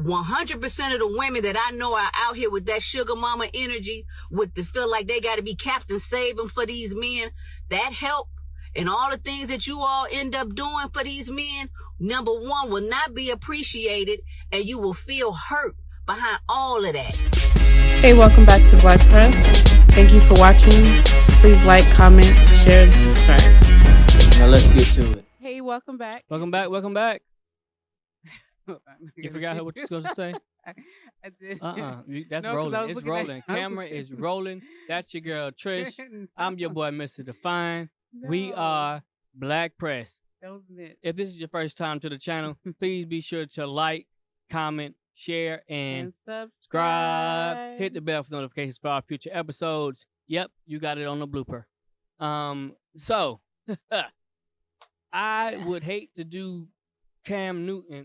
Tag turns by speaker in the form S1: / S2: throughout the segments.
S1: 100% of the women that I know are out here with that sugar mama energy, with the feel like they got to be Captain Saving for these men, that help and all the things that you all end up doing for these men, number one, will not be appreciated, and you will feel hurt behind all of that.
S2: Hey, welcome back to Black Press. Thank you for watching. Please like, comment, share, and subscribe.
S3: Now let's get to it.
S2: Hey, welcome back.
S3: Welcome back. You forgot what you were supposed to say?
S2: I did.
S3: That's
S2: No, 'cause I
S3: rolling.
S2: was
S3: It's
S2: looking at-
S3: rolling.
S2: I was
S3: Camera
S2: looking-
S3: is rolling. That's your girl Trish.
S2: No.
S3: I'm your boy Mr. Define. We
S2: No.
S3: are Black Press.
S2: That wasn't it.
S3: If this is your first time to the channel, please be sure to like, comment, share, and subscribe. Hit the bell for notifications for our future episodes. Yep, you got it on the blooper. So I would hate to do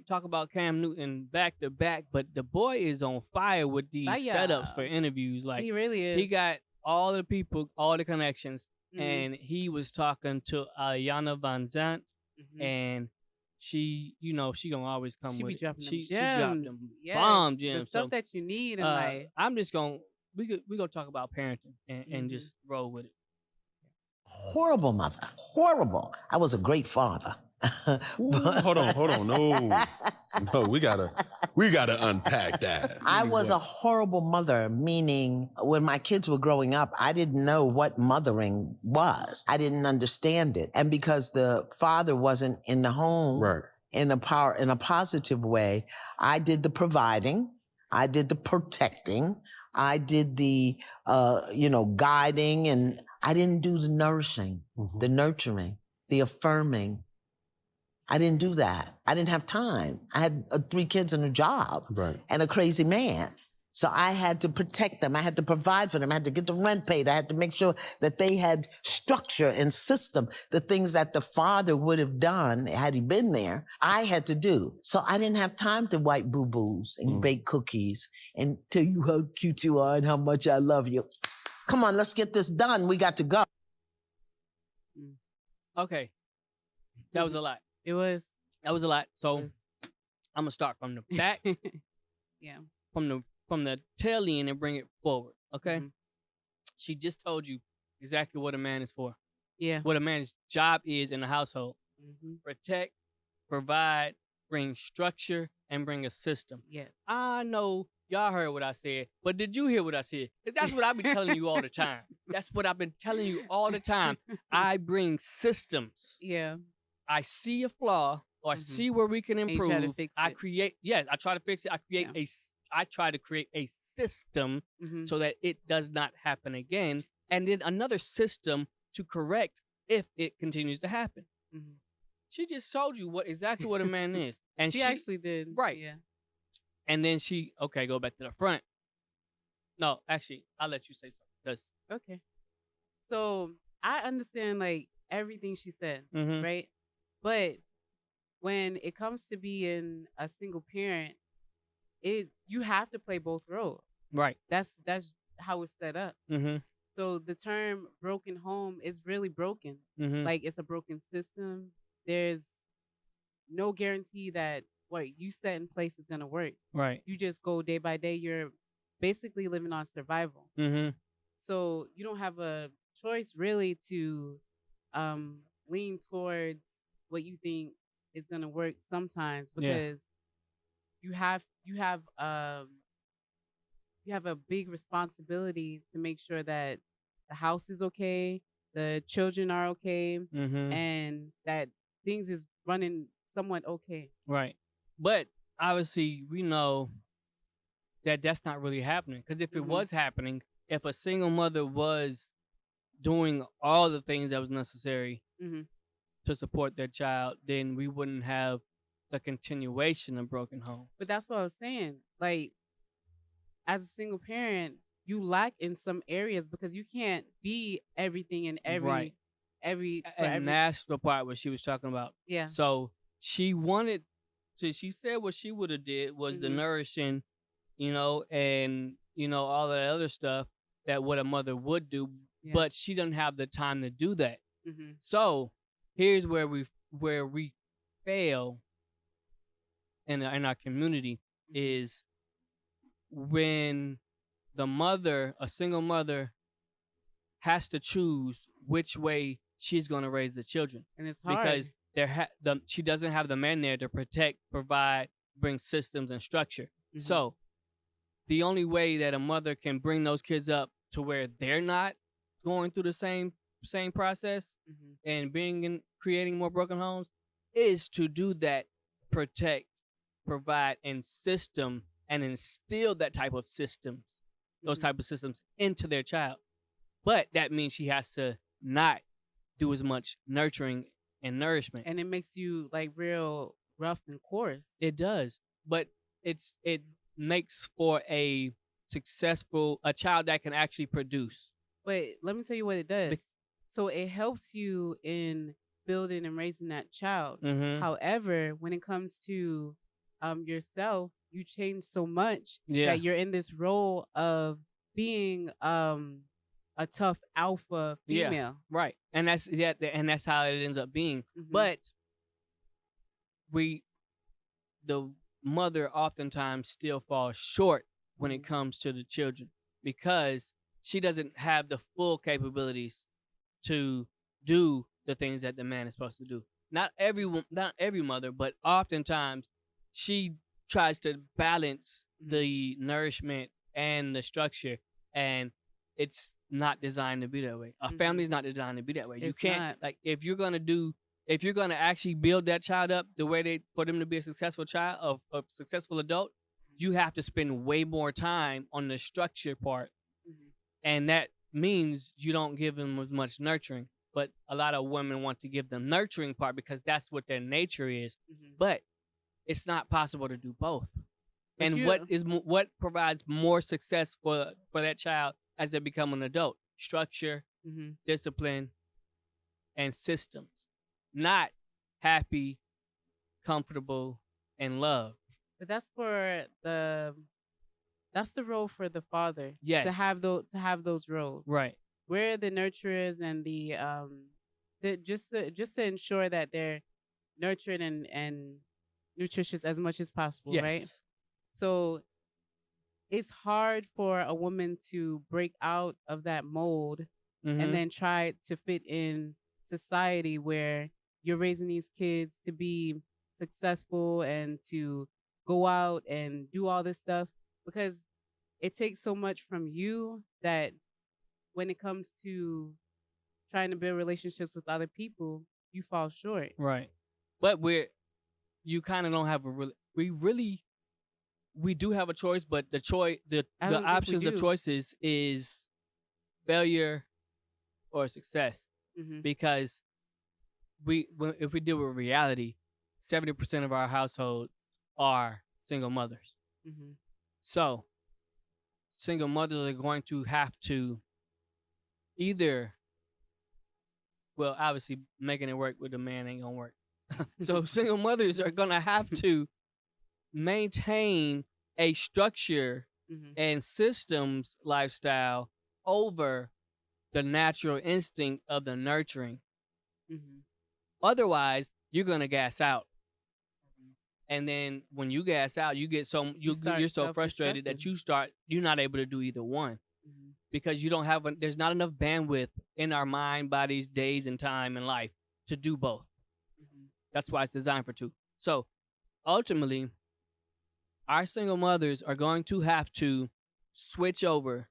S3: talk about Cam Newton back to back, but the boy is on fire with these setups for interviews. Like,
S2: He really is.
S3: he got all the people, all the connections,
S2: Mhm.
S3: and he was talking to Ayana VanZant,
S2: Mhm.
S3: and she, she gonna always come
S2: She
S3: with
S2: be
S3: it.
S2: dropping
S3: She
S2: them
S3: dropped
S2: gems.
S3: them
S2: Yes,
S3: bomb
S2: the
S3: gems.
S2: stuff
S3: So,
S2: that you need in life.
S3: I'm just gonna we gonna talk about parenting and
S2: Mhm.
S3: just roll with it.
S4: Horrible mother. Horrible. I was a great father.
S5: Ooh, hold on. No, we gotta unpack that.
S4: I was a horrible mother, meaning when my kids were growing up, I didn't know what mothering was. I didn't understand it. And because the father wasn't in the home
S5: Right.
S4: in a positive way, I did the providing, I did the protecting, I did the guiding, and I didn't do the nourishing, the nurturing, the affirming. I didn't do that. I didn't have time. I had 3 kids and a job and a crazy man. So I had to protect them. I had to provide for them. I had to get the rent paid. I had to make sure that they had structure and system. The things that the father would have done had he been there, I had to do. So I didn't have time to wipe boo-boos and bake cookies and tell you how cute you are and how much I love you. Come on, let's get this done. We got to go.
S3: Okay, that was a lot.
S2: It was.
S3: That was a lot. So I'm gonna start from the back.
S2: Yeah.
S3: From the tail end and bring it forward. Okay.
S2: Mhm.
S3: She just told you exactly what a man is for.
S2: Yeah.
S3: What a man's job is in the household.
S2: Mm-hmm.
S3: Protect, provide, bring structure, and bring a system.
S2: Yeah.
S3: I know y'all heard what I said, but did you hear what I said? That's what I've been telling you all the time. That's what I've been telling you all the time. I bring systems.
S2: Yeah.
S3: I see a flaw or I see where we can
S2: And you
S3: improve.
S2: try to fix
S3: I
S2: it.
S3: create, I try to fix it. I try to create a system
S2: Mhm.
S3: so that it does not happen again. And then another system to correct if it continues to happen.
S2: Mhm.
S3: She just told you exactly what a man is. And
S2: she actually did.
S3: Right.
S2: Yeah.
S3: And then go back to the front. No, actually, I'll let you say something.
S2: Okay. So I understand like everything she said,
S3: Mhm.
S2: right? But when it comes to being a single parent, you have to play both roles.
S3: Right.
S2: That's how it's set up.
S3: Mm-hmm.
S2: So the term broken home is really broken.
S3: Mm-hmm.
S2: Like it's a broken system. There's no guarantee that what you set in place is gonna work.
S3: Right.
S2: You just go day by day. You're basically living on survival.
S3: Mm-hmm.
S2: So you don't have a choice really to lean towards what you think is gonna work sometimes, because you have a big responsibility to make sure that the house is okay, the children are okay,
S3: Mm-hmm.
S2: and that things is running somewhat okay.
S3: Right. But obviously, we know that that's not really happening. Because if it was happening, if a single mother was doing all the things that was necessary
S2: Mhm.
S3: to support their child, then we wouldn't have the continuation of broken home.
S2: But that's what I was saying. Like, as a single parent, you lack in some areas because you can't be everything in
S3: Right. And that's the part where she was talking about.
S2: Yeah.
S3: So she said what she would have did was the nourishing, and all that other stuff that what a mother would do,
S2: Yeah.
S3: but she doesn't have the time to do that.
S2: Mhm.
S3: So here's where we fail in our community. is when the mother, a single mother, has to choose which way she's going to raise the children.
S2: And it's hard.
S3: Because she doesn't have the man there to protect, provide, bring systems and structure. So the only way that a mother can bring those kids up to where they're not going through the same process and creating more broken homes is to do that, protect, provide, and system, and instill that type of systems, those type of systems into their child. But that means she has to not do as much nurturing and nourishment.
S2: And it makes you like real rough and coarse.
S3: It does. But it makes for a child that can actually produce.
S2: But let me tell you what it does. So it helps you in building and raising that child. However, when it comes to yourself, you change so much that you're in this role of being a tough alpha female.
S3: Yeah, right. And that's how it ends up being. But the mother oftentimes still falls short when it comes to the children because she doesn't have the full capabilities to do the things that the man is supposed to do. Not every mother, but oftentimes she tries to balance the nourishment and the structure, and it's not designed to be that way. A family is not designed to be that way. You can't if you're gonna actually build that child up the way for them to be a successful child, a successful adult, you have to spend way more time on the structure part, and that means you don't give them as much nurturing. But a lot of women want to give them nurturing part because that's what their nature is. But it's not possible to do both. And what provides more success for that child as they become an adult? Structure, discipline, and systems. Not happy, comfortable, and love.
S2: But that's the role for the father.
S3: Yes.
S2: To have those roles.
S3: Right.
S2: We're the nurturers and the just to ensure that they're nurtured and nutritious as much as possible, right? So it's hard for a woman to break out of that mold and then try to fit in society where you're raising these kids to be successful and to go out and do all this stuff, because it takes so much from you that when it comes to trying to build relationships with other people, you fall short.
S3: Right. But you kind of don't have we do have a choice, but the options of choices is failure or success. Because if we deal with reality, 70% of our households are single mothers. So single mothers are going to have to either, well, obviously making it work with a man ain't gonna work. So single mothers are gonna have to maintain a structure and systems lifestyle over the natural instinct of the nurturing. Otherwise, you're gonna gas out. And then when you gas out, you get you're so frustrated that you're not able to do either one. Because you don't have there's not enough bandwidth in our mind, bodies, days, and time in life to do both. That's why it's designed for two. So ultimately, our single mothers are going to have to switch over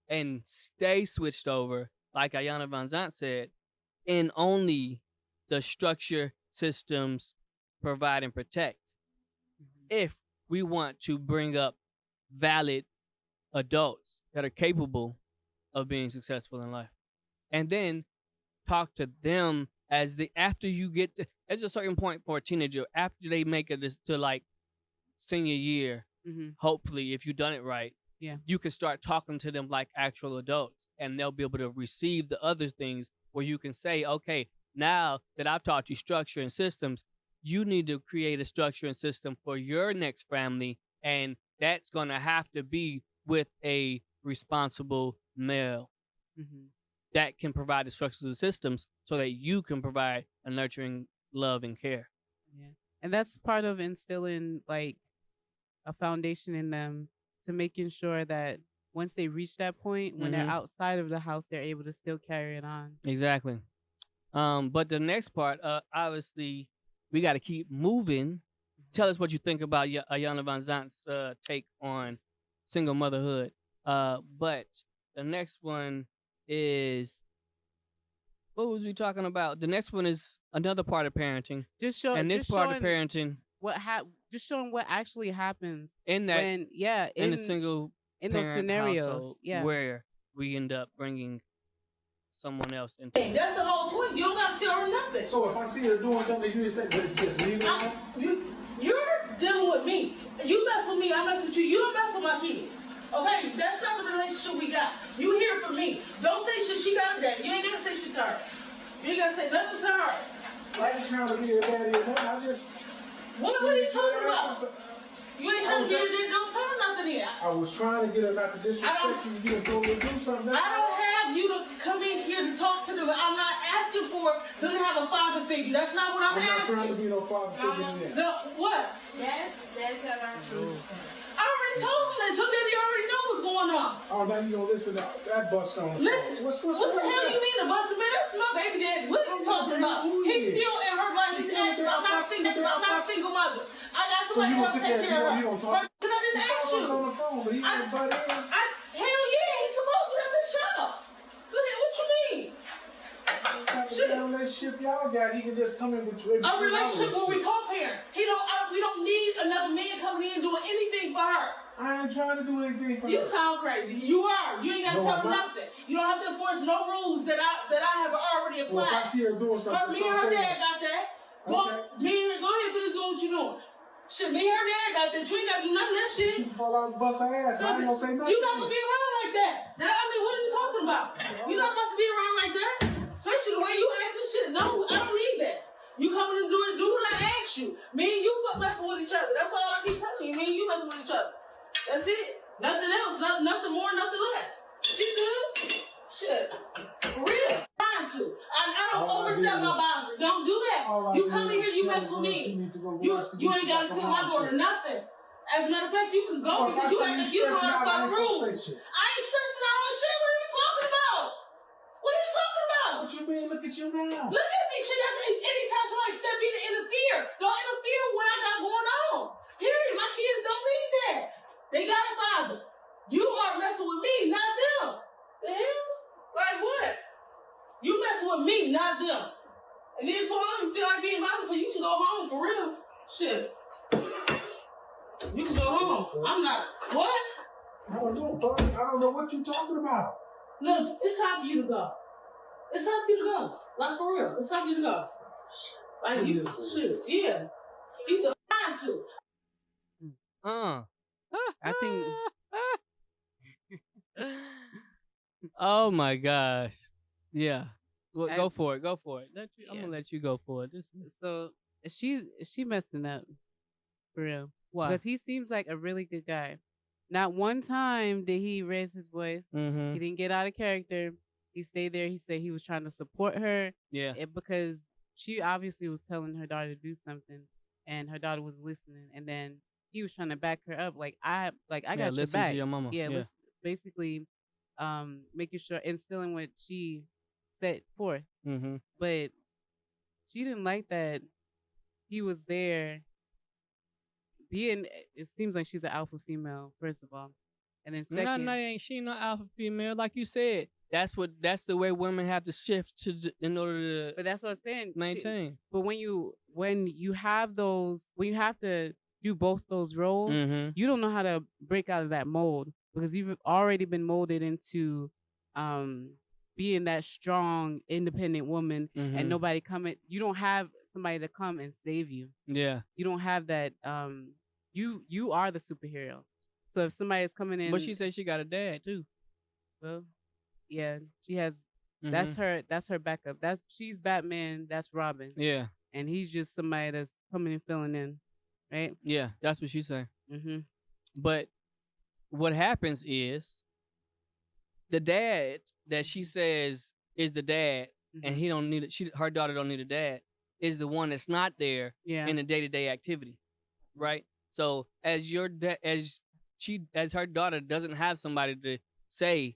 S3: and stay switched over, like Ayana VanZant said, in only the structure, systems, provide, and protect. If we want to bring up valid adults that are capable of being successful in life. And then talk to them after you get to, there's a certain point for a teenager, after they make it to like senior year, hopefully, if you've done it right, you can start talking to them like actual adults, and they'll be able to receive the other things where you can say, okay, now that I've taught you structure and systems, you need to create a structure and system for your next family, and that's going to have to be with a responsible male that can provide the structures and systems so that you can provide a nurturing love and care.
S2: And that's part of instilling like a foundation in them to making sure that once they reach that point, when they're outside of the house, they're able to still carry it on.
S3: Exactly. But the next part, obviously, we got to keep moving. Tell us what you think about Ayana VanZant's take on single motherhood. But the next one is, what was we talking about? The next one is another part of parenting. Just showing of parenting.
S2: Just showing what actually happens
S3: in that,
S2: in
S3: the single
S2: in those scenarios,
S3: where we end up bringing someone else into.
S6: That's the whole point. You don't got to tell her nothing.
S7: So if I see her doing something, you just say, just leave it alone?
S6: You're dealing with me. You mess with me, I mess with you. You don't mess with my kids. Okay? That's not the relationship we got. You hear from me. Don't say shit. She got that. You ain't got to say shit to her. You ain't got to say nothing to her.
S7: I ain't trying to be a daddy or nothing. I just...
S6: What are you talking about? You ain't trying to get her in. Don't tell her nothing here.
S7: I was trying to get her not to disrespect you. You told me to do something.
S6: I don't have you to come in here to talk to them. I'm not asking for them to have a father figure. That's not what I'm asking.
S7: I'm not trying to be no father figure.
S6: No, what?
S8: That's how I feel.
S6: I already told him that. Your daddy already know what's going on.
S7: Oh, now you gonna listen to that bust on.
S6: Listen, what the hell you mean a bust? Man, that's my baby daddy. What are you talking about? He's still in her life. I'm not a single mother. I got somebody else to take care of her. Because I didn't ask you. Hell yeah, he's supposed to. That's his child. What you mean?
S7: What relationship y'all got? He can just come in with you.
S6: A relationship where we co-parent. We don't need another man coming in doing anything for her.
S7: I ain't trying to do anything for her.
S6: You sound crazy. You are. You ain't got to tell her nothing. You don't have to enforce no rules that I have already applied.
S7: So if I see her doing something,
S6: me and her dad got that. Go ahead, finish doing what you doing. Shit, me and her dad got that. You ain't got to do none of that shit.
S7: She fall out and bust her ass. I ain't gonna say nothing.
S6: You not gonna be around like that. Now, I mean, what are you talking about? You're not supposed to be around like that. Especially the way you act and shit. No, I don't need that. You coming and do what I asked you. Me and you messing with each other. That's all I keep telling you. Me and you messing with each other. That's it. Nothing else. Nothing more, nothing less. She good? Shit. For real. Trying to. I don't overstep my boundary. Don't do that. You come in here, you mess with me. You ain't got to tell my daughter nothing. As a matter of fact, you can go because you don't know how to follow rules. I ain't stressing out on shit. What are you talking about? What are you talking about?
S7: What you mean? Look at you now.
S6: Look at me. Shit, that's anytime somebody step in to interfere. Don't interfere with what I got going on. Period. My kids don't need that. They got a father. You are messing with me, not them. The hell? Like what? You messing with me, not them. And then so I don't feel like being bothered, so you can go home for real. Shit. You can go home. I'm not. What?
S7: I don't know what you're talking about.
S6: Look, it's time for you to go. It's time for you to go. Like for real. It's time for you to go. Like you. Shit. Yeah. He's a trying to.
S2: I think.
S3: Oh my gosh. Yeah. Well, go for it. Go for it. I'm gonna let you go for it.
S2: So she messing up. For real.
S3: Why?
S2: Because he seems like a really good guy. Not one time did he raise his voice.
S3: Mm-hmm.
S2: He didn't get out of character. He stayed there. He said he was trying to support her.
S3: Yeah.
S2: Because she obviously was telling her daughter to do something, and her daughter was listening. And then he was trying to back her up. I got your
S3: listen
S2: back.
S3: to your mama.
S2: Yeah. Basically, making sure, instilling what she set forth.
S3: Mm-hmm.
S2: But she didn't like that he was there. It seems like she's an alpha female, first of all, and then second,
S3: she not alpha female, like you said. That's the way women have to shift in order to.
S2: But that's what I'm saying.
S3: Maintain.
S2: But when you have to do both those roles,
S3: mm-hmm.
S2: you don't know how to break out of that mold because you've already been molded into being that strong, independent woman,
S3: mm-hmm.
S2: and nobody coming. You don't have somebody to come and save you.
S3: Yeah.
S2: You don't have that. You are the superhero. So if somebody is coming in,
S3: but she said she got a dad too.
S2: Well, yeah, she has.
S3: Mm-hmm.
S2: That's her backup. She's Batman. That's Robin.
S3: Yeah.
S2: And he's just somebody that's coming and filling in, right?
S3: Yeah, that's what she's saying.
S2: Mm-hmm.
S3: But what happens is the dad that she says is the dad,
S2: mm-hmm.
S3: and he don't need it. Her daughter don't need a dad. Is the one that's not there
S2: in
S3: the day-to-day activity, right? So as her daughter doesn't have somebody to say,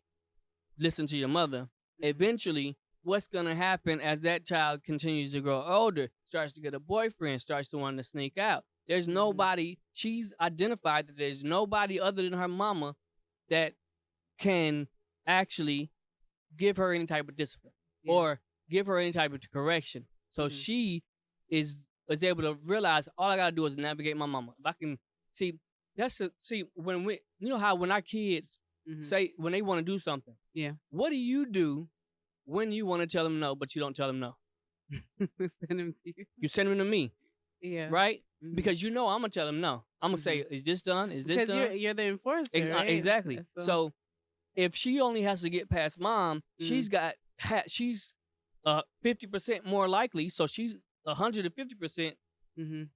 S3: listen to your mother, eventually what's going to happen as that child continues to grow older, starts to get a boyfriend, starts to want to sneak out. There's nobody, she's identified that there's nobody other than her mama that can actually give her any type of discipline or give her any type of correction. So she is able to realize all I got to do is navigate my mama. If I can see, when we, you know how when our kids say, when they want to do something, what do you do when you want to tell them no, but you don't tell them no?
S2: Send them to you.
S3: You send them to me.
S2: Yeah.
S3: Right? Because you know I'm going to tell them no. I'm going to say, is this done? Is this done?
S2: Because you're the enforcer, right?
S3: Exactly. So if she only has to get past mom, she's 50% more likely, so she's 150%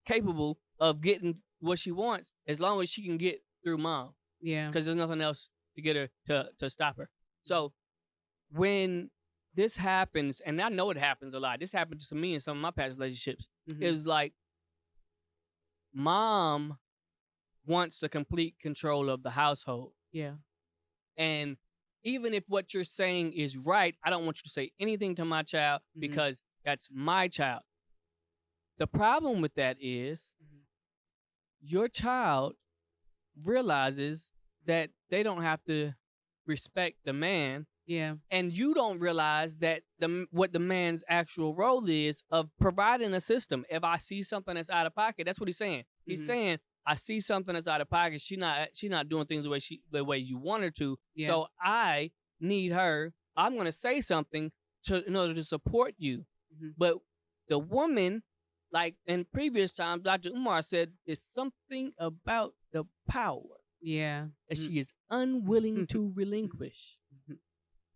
S3: capable of getting what she wants as long as she can get through mom.
S2: Yeah.
S3: Because there's nothing else to get her to stop her. So when this happens, and I know it happens a lot, this happened to me in some of my past relationships, it was like mom wants the complete control of the household.
S2: Yeah.
S3: And even if what you're saying is right, I don't want you to say anything to my child because that's my child. The problem with that is your child realizes that they don't have to respect the man.
S2: Yeah.
S3: And you don't realize that what the man's actual role is of providing a system. If I see something that's out of pocket, that's what he's saying. He's saying, I see something that's out of pocket. She not doing things the way you want her to. Yeah. So I need her. I'm gonna say something in order to support you. But the woman, like in previous times, Dr. Umar said, it's something about the power.
S2: Yeah.
S3: That she is unwilling to relinquish.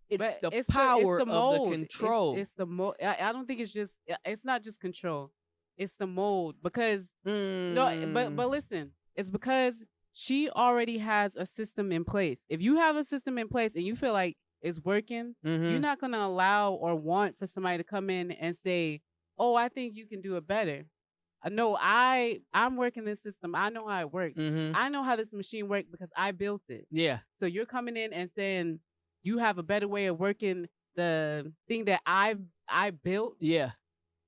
S3: It's the power of the control.
S2: It's the mold. I don't think it's not just control. It's the mold because no, but listen, it's because she already has a system in place. If you have a system in place and you feel like it's working, you're not gonna allow or want for somebody to come in and say, "Oh, I think you can do it better." No, I'm working this system. I know how it works. I know how this machine works because I built it.
S3: Yeah.
S2: So you're coming in and saying you have a better way of working the thing that I built.
S3: Yeah.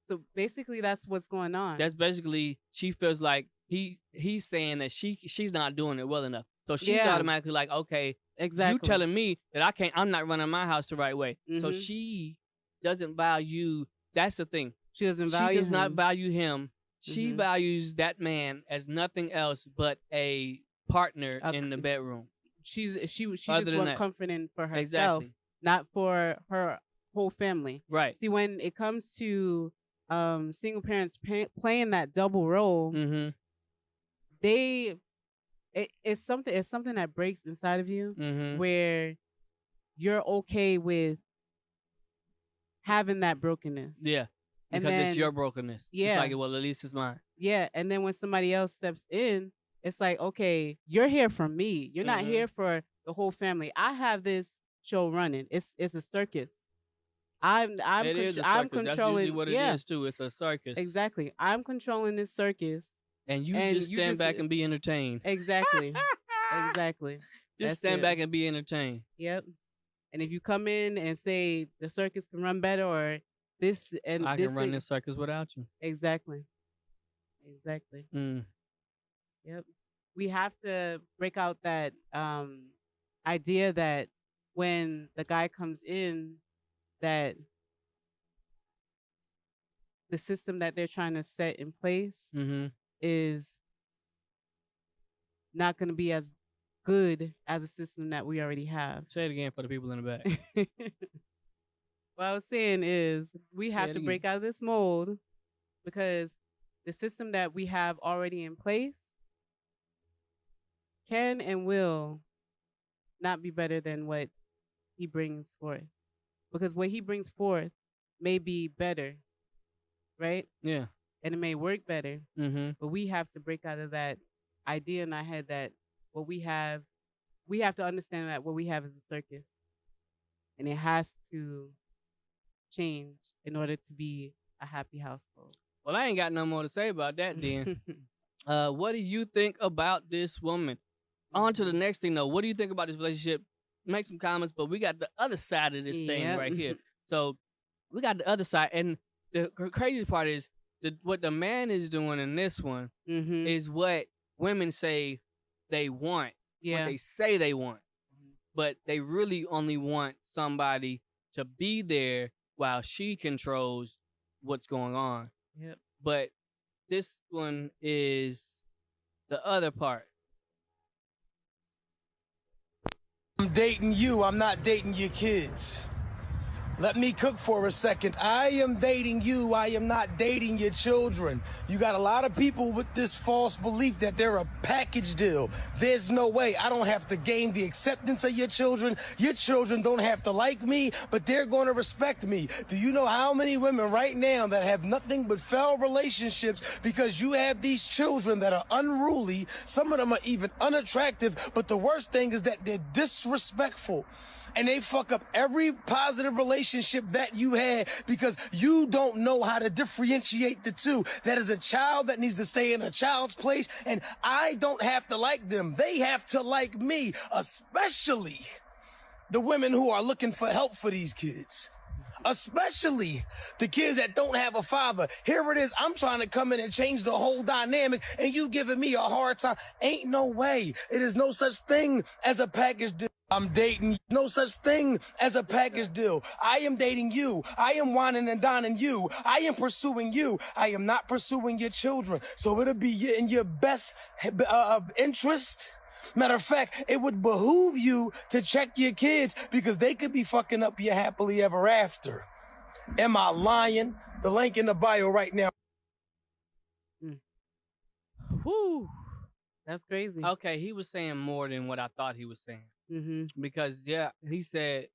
S2: So basically, that's what's going on.
S3: That's basically, she feels like he's saying that she's not doing it well enough. So she's automatically like, okay,
S2: exactly.
S3: You telling me that I'm not running my house the right way. So she doesn't value. That's the thing.
S2: She doesn't value.
S3: She does not value him. She values that man as nothing else but a partner in the bedroom.
S2: She just wants comforting for herself, not for her whole family.
S3: Right.
S2: See, when it comes to single parents playing that double role, it's something that breaks inside of you where you're okay with having that brokenness.
S3: Yeah. Because it's your brokenness.
S2: Yeah.
S3: It's like, well, at least it's mine.
S2: Yeah. And then when somebody else steps in, it's like, okay, you're here for me. You're not here for the whole family. I have this show running. It's a circus. I'm controlling.
S3: That's usually what it is too. It's a circus.
S2: Exactly. I'm controlling this circus.
S3: And you just stand back and be entertained.
S2: Exactly. Exactly.
S3: Just stand back and be entertained.
S2: Yep. And if you come in and say the circus can run better or this and
S3: I
S2: this
S3: can run this circus without you.
S2: Exactly. Yep. We have to break out that idea that when the guy comes in, that the system that they're trying to set in place is not going to be as good as a system that we already have.
S3: Say it again for the people in the back.
S2: What I was saying is we have to break out of this mold because the system that we have already in place can and will not be better than what he brings forth. Because what he brings forth may be better, right?
S3: Yeah.
S2: And it may work better. But we have to break out of that idea in our head that what we have to understand that what we have is a circus. And it has to change in order to be a happy household.
S3: Well, I ain't got no more to say about that then. What do you think about this woman? On to the next thing, though. What do you think about this relationship? Make some comments, but we got the other side of this thing right here. So we got the other side, and the crazy part is what the man is doing in this one is what women say they want, what they say they want, but they really only want somebody to be there while she controls what's going on.
S2: Yep.
S3: But this one is the other part.
S9: I'm dating you. I'm not dating your kids. Let me cook for a second. I am dating you. I am not dating your children. You got a lot of people with this false belief that they're a package deal. There's no way. I don't have to gain the acceptance of your children. Your children don't have to like me, but they're going to respect me. Do you know how many women right now that have nothing but failed relationships because you have these children that are unruly? Some of them are even unattractive, but the worst thing is that they're disrespectful. And they fuck up every positive relationship that you had because you don't know how to differentiate the two. That is a child that needs to stay in a child's place, and I don't have to like them. They have to like me, especially the women who are looking for help for these kids. Especially the kids that don't have a father. Here it is. I'm trying to come in and change the whole dynamic, and you giving me a hard time. Ain't no way. It is no such thing as a package deal. I'm dating. No such thing as a package deal. I am dating you. I am whining and dining you. I am pursuing you. I am not pursuing your children. So it'll be in your best interest. Matter of fact, it would behoove you to check your kids because they could be fucking up your happily ever after. Am I lying? The link in the bio right now.
S2: Whew. That's crazy.
S3: Okay, he was saying more than what I thought he was saying. Because, he said,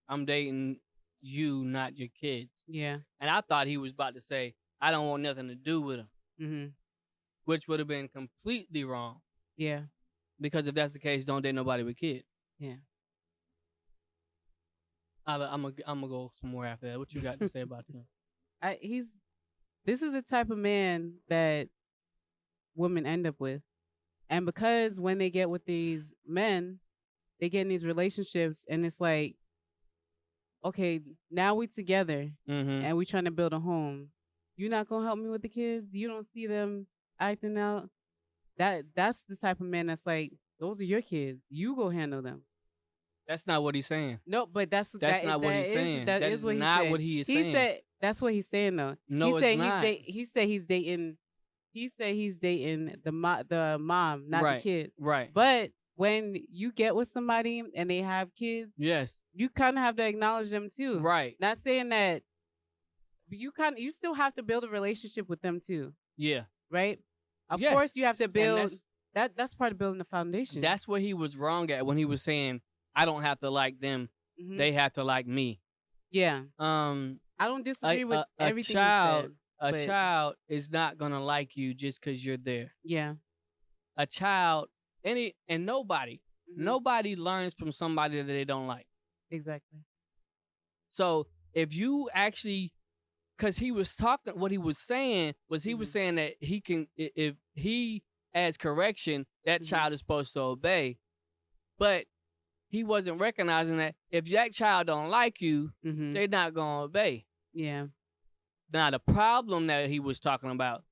S3: I'm dating you, not your kids.
S2: Yeah.
S3: And I thought he was about to say, I don't want nothing to do with them. Which would have been completely wrong.
S2: Yeah.
S3: Because if that's the case, don't date nobody with kids.
S2: Yeah.
S3: I'm gonna go some more after that. What you got to say about that?
S2: This is the type of man that women end up with. And because when they get with these men, they get in these relationships and it's like, okay, now we together and we trying to build a home. You're not going to help me with the kids? You don't see them acting out? That's the type of man that's like, those are your kids. You go handle them.
S3: That's not what he's saying.
S2: No, but that's
S3: not what he's saying.
S2: That is what
S3: not what he is saying.
S2: He said that's what he's saying though.
S3: No, it's not.
S2: He said he's dating. He said he's dating the mom, not the kids.
S3: Right.
S2: But when you get with somebody and they have kids,
S3: yes,
S2: you kind of have to acknowledge them too.
S3: Right.
S2: Not saying that, but you still have to build a relationship with them too.
S3: Yeah.
S2: Right. Of course, you have to build. That's part of building the foundation.
S3: That's what he was wrong at when he was saying, "I don't have to like them; they have to like me."
S2: Yeah. I don't disagree with everything you said.
S3: A child is not gonna like you just because you're there.
S2: Yeah.
S3: A child, nobody learns from somebody that they don't like.
S2: Exactly.
S3: So if you actually, because he was talking, what he was saying was he was saying that he can, if he adds correction, that child is supposed to obey, but he wasn't recognizing that if that child don't like you, they're not gonna obey.
S2: Yeah.
S3: Now, the problem that he was talking about,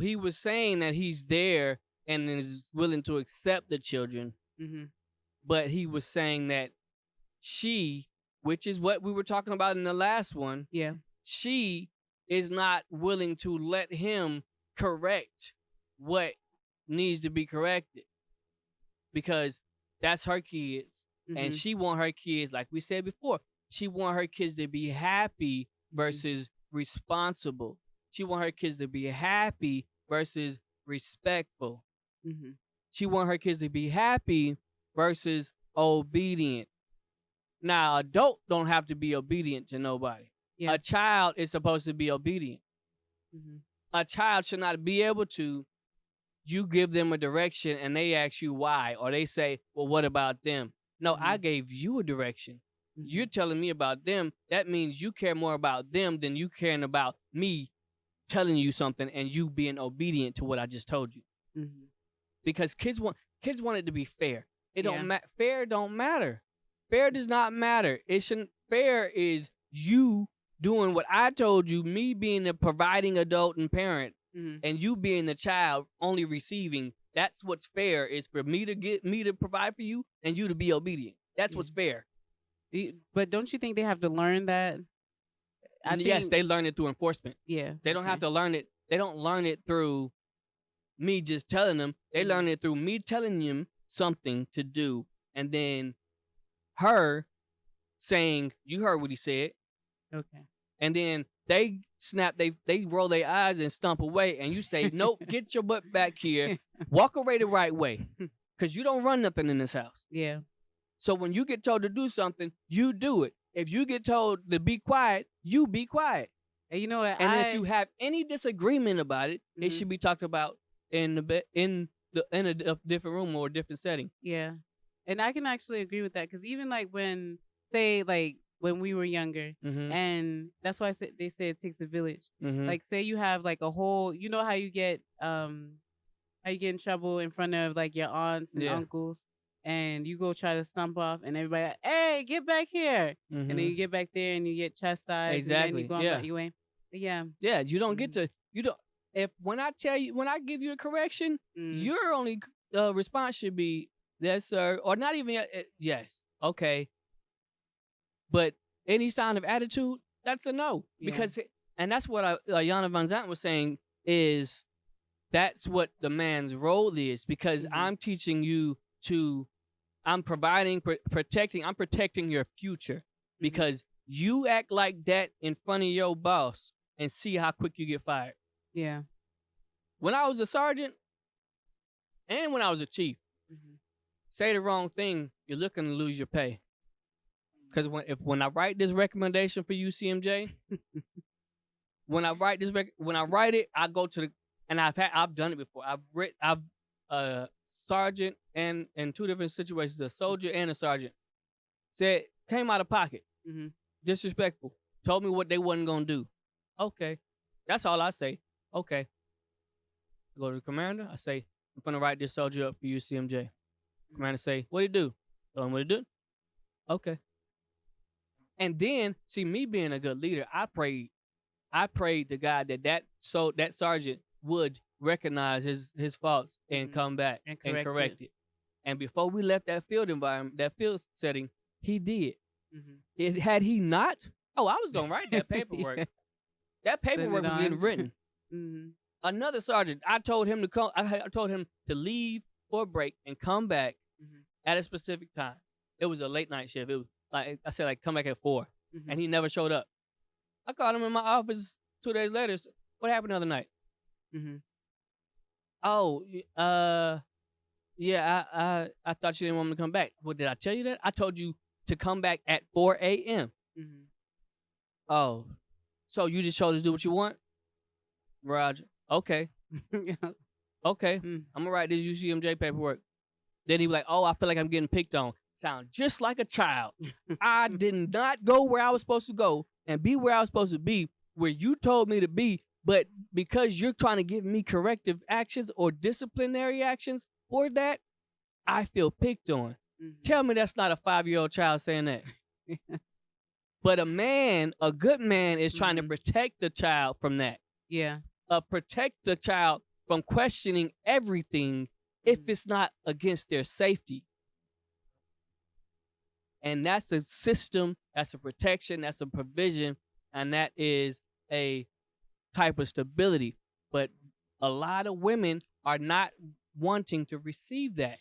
S3: he was saying that he's there and is willing to accept the children, but he was saying that she, which is what we were talking about in the last one, she is not willing to let him correct what needs to be corrected because that's her kids, and she want her kids, like we said before, she want her kids to be happy versus responsible. She want her kids to be happy versus respectful. She want her kids to be happy versus obedient. Now, adult don't have to be obedient to nobody. Yeah. A child is supposed to be obedient. A child should not be able to, you give them a direction and they ask you why, or they say, well, what about them? No, I gave you a direction. You're telling me about them. That means you care more about them than you caring about me telling you something and you being obedient to what I just told you.
S2: Mm-hmm.
S3: Because kids want it to be fair. It don't fair don't matter. Fair does not matter. It shouldn't. Fair is you doing what I told you, me being the providing adult and parent, and you being the child only receiving. That's what's fair. Is for me to provide for you and you to be obedient. That's what's fair.
S2: But don't you think they have to learn that?
S3: Yes, they learn it through enforcement.
S2: Yeah.
S3: They don't have to learn it. They don't learn it through me just telling them. They learn it through me telling them something to do, and then her saying, "You heard what he said."
S2: Okay.
S3: And then they snap. They roll their eyes and stomp away, and you say, "Nope, get your butt back here. Walk away the right way, because you don't run nothing in this house."
S2: Yeah.
S3: So when you get told to do something, you do it. If you get told to be quiet, you be quiet.
S2: And you know what?
S3: And if you have any disagreement about it, it should be talked about in a different room or a different setting.
S2: Yeah, and I can actually agree with that, because even like when we were younger, and that's why they say it takes a village. Like, say you have like a whole, you know how you get in trouble in front of like your aunts and uncles, and you go try to stomp off, and everybody like, "Hey, get back here!" And then you get back there and you get chastised.
S3: Exactly.
S2: And then you go on about your way. But yeah.
S3: You don't get to. You don't. If when I give you a correction, your only response should be yes, sir, or not even yes, okay. But any sign of attitude, that's a no, because and that's what Ayana VanZant was saying, is that's what the man's role is, because I'm teaching you I'm providing, protecting. I'm protecting your future, because you act like that in front of your boss and see how quick you get fired.
S2: Yeah.
S3: When I was a sergeant and when I was a chief, say the wrong thing, you're looking to lose your pay. Because when I write this recommendation for you, CMJ, when I write it, I go to the, and I've done it before. I've sergeant and in two different situations, a soldier and a sergeant said, came out of pocket, disrespectful, told me what they wasn't gonna do. Okay, that's all I say. Okay, I go to the commander. I say, I'm gonna write this soldier up for you, CMJ. Commander say, what'd he do? Tell him what he do. Okay. And then, see, me being a good leader, I prayed to God that sergeant would recognize his faults and come back and correct it. And before we left that field environment, that field setting, he did. Had he not, I was gonna write that paperwork. That paperwork was getting written. Another sergeant, I told him to come. I told him to leave for a break and come back at a specific time. It was a late night shift. It was like I said, come back at 4, and he never showed up. I called him in my office 2 days later. What happened the other night? Oh, yeah. I thought you didn't want me to come back. Well, did I tell you that? I told you to come back at 4 a.m. Oh, so you just chose to do what you want? Roger. Okay. Okay. I'm gonna write this UCMJ paperwork. Then he was like, oh, I feel like I'm getting picked on. Sound just like a child. I did not go where I was supposed to go and be where I was supposed to be, where you told me to be, but because you're trying to give me corrective actions or disciplinary actions for that, I feel picked on. Tell me that's not a 5-year-old child saying that. But a good man is trying to protect the child from that.
S2: Yeah.
S3: Protect the child from questioning everything if it's not against their safety. And that's a system, that's a protection, that's a provision, and that is a type of stability. But a lot of women are not wanting to receive that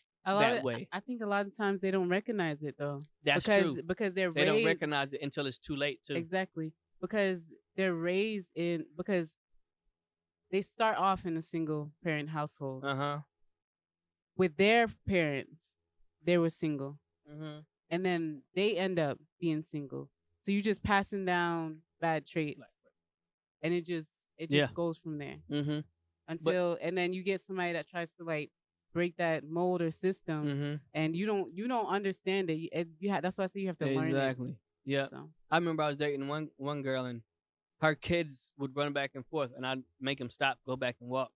S3: way.
S2: I think a lot of times they don't recognize it, though.
S3: That's true.
S2: Because they
S3: don't recognize it until it's too late, too.
S2: Exactly. Because they're raised because they start off in a single parent household. With their parents, they were single. And then they end up being single. So you're just passing down bad traits. And it just goes from there. And then you get somebody that tries to break that mold or system, and you don't understand it. That's why I say you have to learn it.
S3: Exactly. Yeah. So. I remember I was dating one girl, and her kids would run back and forth, and I'd make them stop, go back and walk.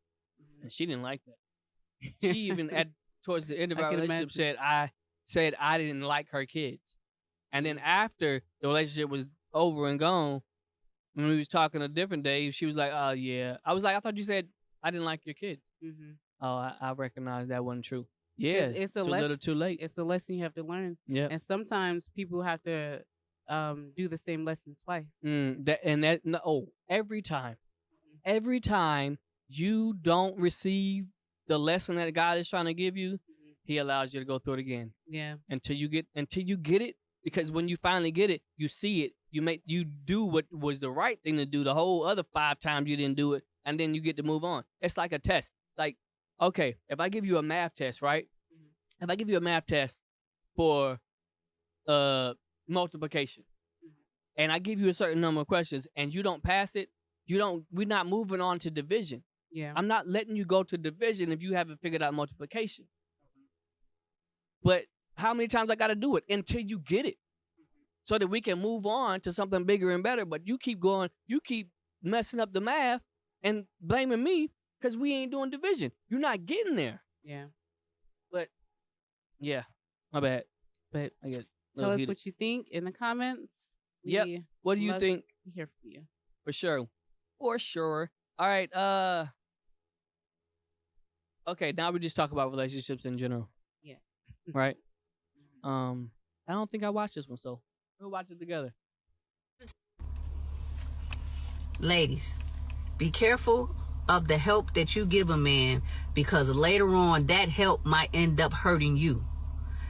S3: And she didn't like that. She even towards the end of our relationship said I didn't like her kids. And then after the relationship was over and gone, when we was talking a different day, she was like, "Oh yeah." I was like, "I thought you said I didn't like your kids." Oh, I recognize that wasn't true. Yeah, it's too little, too late.
S2: It's a lesson you have to learn.
S3: Yeah,
S2: and sometimes people have to do the same lesson twice.
S3: Every time you don't receive the lesson that God is trying to give you, He allows you to go through it again.
S2: Yeah,
S3: until you get it. Because when you finally get it, you see it. You do what was the right thing to do. The whole other 5 times you didn't do it, and then you get to move on. It's like a test. Like, okay, if I give you a math test, right? If I give you a math test for multiplication, and I give you a certain number of questions, and you don't pass it, we're not moving on to division.
S2: Yeah,
S3: I'm not letting you go to division if you haven't figured out multiplication. But how many times I got to do it until you get it, so that we can move on to something bigger and better? But you keep messing up the math and blaming me because we ain't doing division. You're not getting there.
S2: Yeah.
S3: But yeah, my bad.
S2: But
S3: I get
S2: tell us what you think in the comments.
S3: Yep. What do you think?
S2: We hear from you.
S3: For sure. All right. Okay. Now we just talk about relationships in general.
S2: Yeah.
S3: Right. I don't think I watched this one, so we'll watch it together.
S1: Ladies, be careful of the help that you give a man, because later on that help might end up hurting you.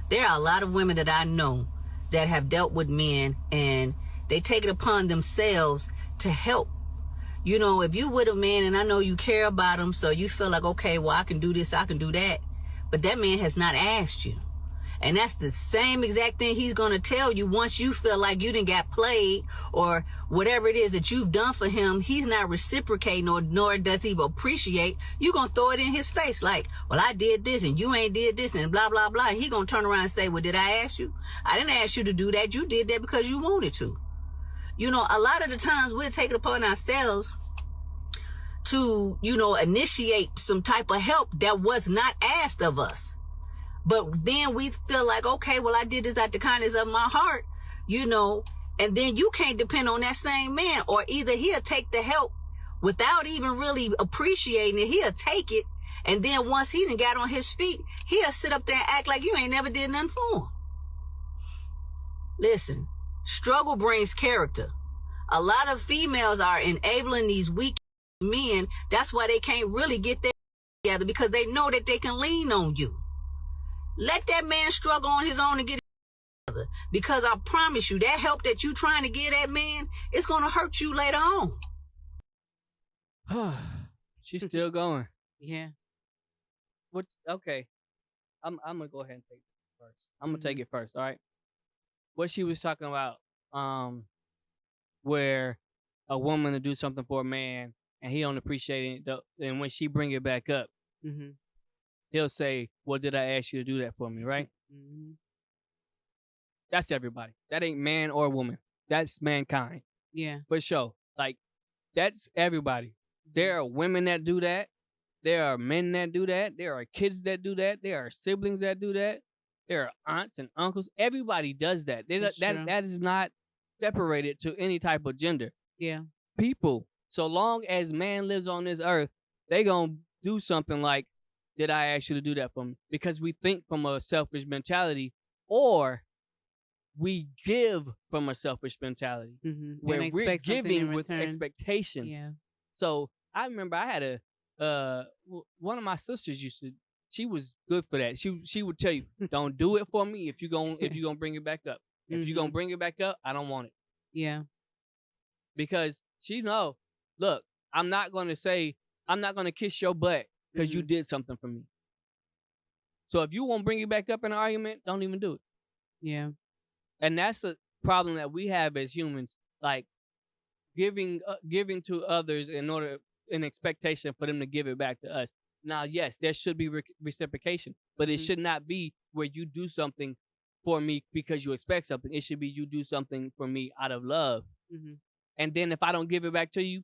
S1: There are a lot of women that I know that have dealt with men, and they take it upon themselves to help. You know, if you with a man and I know you care about him, so you feel like, okay, well, I can do this, I can do that, but that man has not asked you. And that's the same exact thing he's going to tell you once you feel like you done got played, or whatever it is that you've done for him. He's not reciprocating, nor does he appreciate. You're going to throw it in his face like, well, I did this and you ain't did this and blah, blah, blah. And he going to turn around and say, well, did I ask you? I didn't ask you to do that. You did that because you wanted to. You know, a lot of the times we'll take it upon ourselves to, initiate some type of help that was not asked of us. But then we feel like, okay, well, I did this out the kindness of my heart, and then you can't depend on that same man. Or either he'll take the help without even really appreciating it. He'll take it, and then once he done got on his feet, he'll sit up there and act like you ain't never did nothing for him. Listen, struggle brings character. A lot of females are enabling these weak men. That's why they can't really get their together, because they know that they can lean on you. Let that man struggle on his own and get it together, because I promise you, that help that you trying to get that man, it's going to hurt you later on.
S3: She's still going.
S2: Yeah.
S3: Okay. I'm going to go ahead and take it first. I'm going to take it first, all right? What she was talking about, where a woman to do something for a man and he don't appreciate it, and when she bring it back up, he'll say, well, did I ask you to do that for me, right? That's everybody. That ain't man or woman. That's mankind.
S2: Yeah.
S3: For sure. Like, that's everybody. There are women that do that. There are men that do that. There are kids that do that. There are siblings that do that. There are aunts and uncles. Everybody does that. That is not separated to any type of gender.
S2: Yeah.
S3: People, so long as man lives on this earth, they gonna do something like, did I ask you to do that for me? Because we think from a selfish mentality, or we give from a selfish mentality, where we're giving with expectations.
S2: Yeah.
S3: So I remember I had one of my sisters she was good for that. She would tell you, don't do it for me if you're gonna bring it back up. If you're gonna bring it back up, I don't want it.
S2: Yeah.
S3: Because she know, look, I'm not gonna kiss your butt because you did something for me. So if you won't bring it back up in an argument, don't even do it.
S2: Yeah.
S3: And that's a problem that we have as humans, like giving to others in expectation for them to give it back to us. Now, yes, there should be reciprocation, but it should not be where you do something for me because you expect something. It should be you do something for me out of love. and then if I don't give it back to you,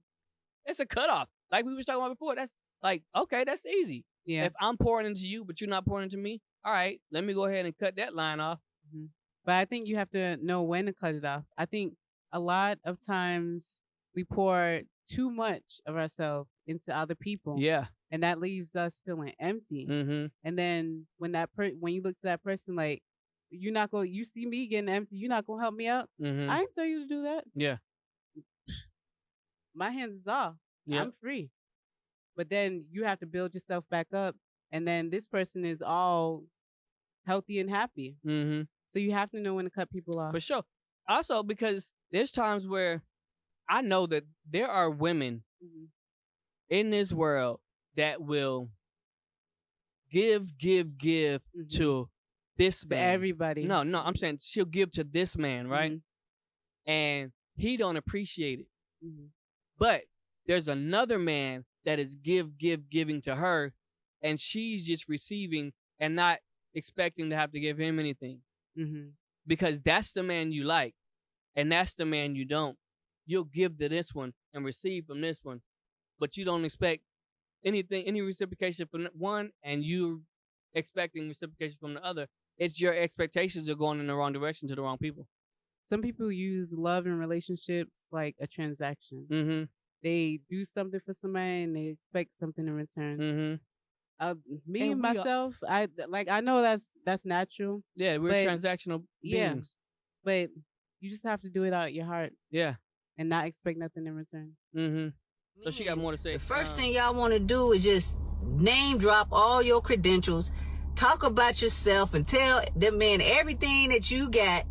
S3: it's a cutoff. Like we was talking about before. That's like, okay, that's easy.
S2: Yeah.
S3: If I'm pouring into you, but you're not pouring into me, all right, let me go ahead and cut that line off.
S2: Mm-hmm. But I think you have to know when to cut it off. I think a lot of times we pour too much of ourselves into other people.
S3: Yeah.
S2: And that leaves us feeling empty.
S3: Mm-hmm.
S2: And then when you look to that person, like, you see me getting empty, you're not going to help me out.
S3: Mm-hmm.
S2: I didn't tell you to do that.
S3: Yeah.
S2: My hands is off.
S3: Yep.
S2: I'm free. But then you have to build yourself back up. And then this person is all healthy and happy.
S3: Mm-hmm.
S2: So you have to know when to cut people off.
S3: For sure. Also, because there's times where I know that there are women in this world that will give to this man.
S2: Everybody.
S3: No, I'm saying she'll give to this man, right? And he don't appreciate it. But there's another man that is giving to her, and she's just receiving and not expecting to have to give him anything. Because that's the man you like, and that's the man you don't. You'll give to this one and receive from this one, but you don't expect any reciprocation from one, and you're expecting reciprocation from the other. It's your expectations are going in the wrong direction to the wrong people.
S2: Some people use love and relationships like a transaction. They do something for somebody and they expect something in return. Me and myself, I know that's natural.
S3: Yeah, we're transactional beings.
S2: But you just have to do it out your heart.
S3: Yeah.
S2: And not expect nothing in return.
S3: So she got more to say.
S1: The first thing y'all want to do is just name drop all your credentials, talk about yourself, and tell the man everything that you got.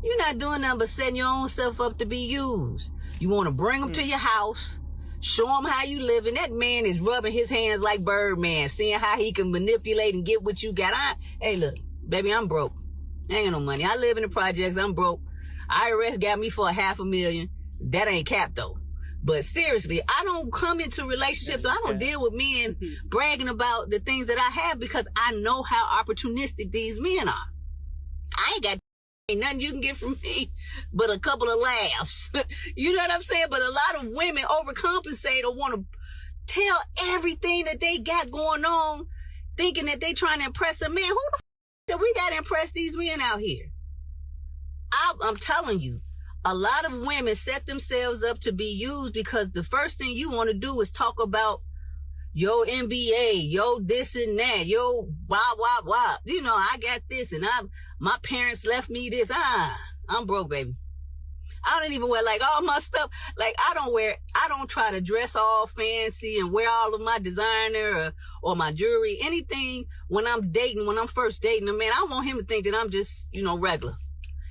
S1: You're not doing nothing but setting your own self up to be used. You want to bring them to your house, show them how you live, and that man is rubbing his hands like Birdman, seeing how he can manipulate and get what you got. Hey, look, baby, I'm broke. I ain't got no money. I live in the projects. I'm broke. IRS got me for $500,000. That ain't cap though. But seriously, I don't come into relationships. I don't deal with men bragging about the things that I have because I know how opportunistic these men are. I ain't nothing you can get from me but a couple of laughs. You know what I'm saying? But a lot of women overcompensate or want to tell everything that they got going on, thinking that they trying to impress a man. Who the that we got to impress these men out here? I'm telling you. A lot of women set themselves up to be used because the first thing you want to do is talk about your MBA, your this and that, your wah. You know, I got this and my parents left me this. I'm broke, baby. I don't even wear like all my stuff. Like I don't try to dress all fancy and wear all of my designer or my jewelry, anything when I'm first dating a man. I want him to think that I'm just, regular.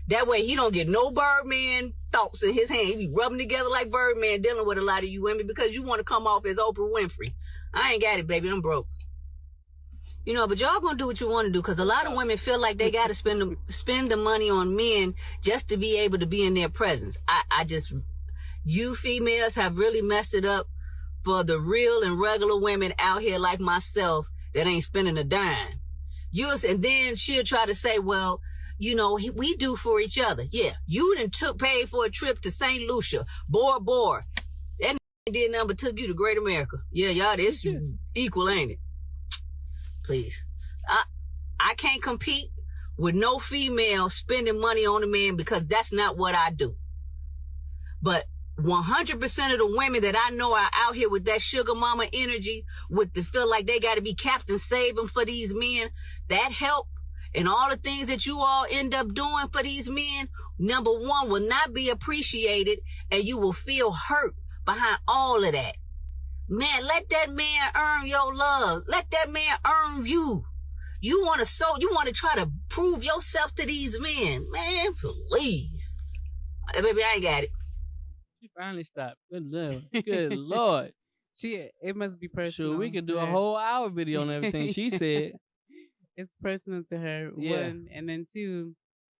S1: That way he don't get no Birdman thoughts in his hand. He be rubbing together like Birdman dealing with a lot of you women because you want to come off as Oprah Winfrey. I ain't got it, baby. I'm broke. But y'all gonna do what you want to do because a lot of women feel like they got to spend the money on men just to be able to be in their presence. You females have really messed it up for the real and regular women out here like myself that ain't spending a dime. And then she'll try to say, well, we do for each other. Yeah, you done paid for a trip to St. Lucia, Bora Bora. That did nothing but took you to Great America. Yeah, y'all, this equal, ain't it? Please. I can't compete with no female spending money on a man because that's not what I do. But 100% of the women that I know are out here with that sugar mama energy, with the feel like they got to be Captain Save them for these men, that help. And all the things that you all end up doing for these men, number one, will not be appreciated, and you will feel hurt behind all of that. Man, let that man earn your love. Let that man earn you. You want to try to prove yourself to these men. Man, please. Baby, I ain't got it.
S3: She finally stopped. Good Lord. Good Lord.
S2: It must be personal.
S3: Sure, we could do a whole hour video on everything she said.
S2: It's personal to her,
S3: yeah.
S2: One, and then two.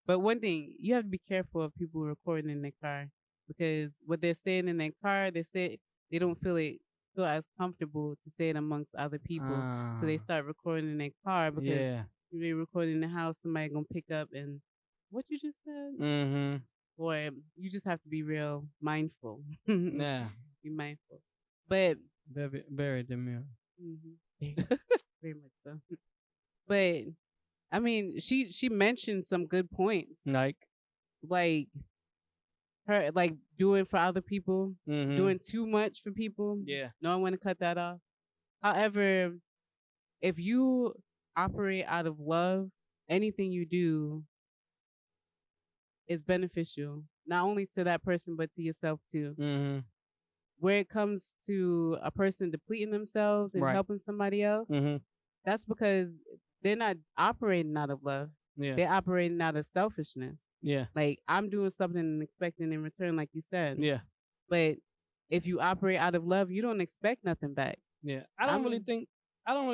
S2: But one thing, you have to be careful of people recording in their car because what they're saying in their car, they don't feel as comfortable to say it amongst other people. So they start recording in their car because if they record in the house, somebody gonna pick up and what you just said. or you just have to be real mindful.
S3: Yeah.
S2: Be mindful. But
S3: very, very demure.
S2: very much so. But I mean, she mentioned some good points. Like her doing for other people, doing too much for people.
S3: Yeah.
S2: Knowing when to cut that off. However, if you operate out of love, anything you do is beneficial, not only to that person, but to yourself too. Where it comes to a person depleting themselves and helping somebody else, that's because they're not operating out of love.
S3: Yeah.
S2: They're operating out of selfishness.
S3: Yeah.
S2: Like, I'm doing something and expecting in return, like you said.
S3: Yeah.
S2: But if you operate out of love, you don't expect nothing back.
S3: Yeah. I don't really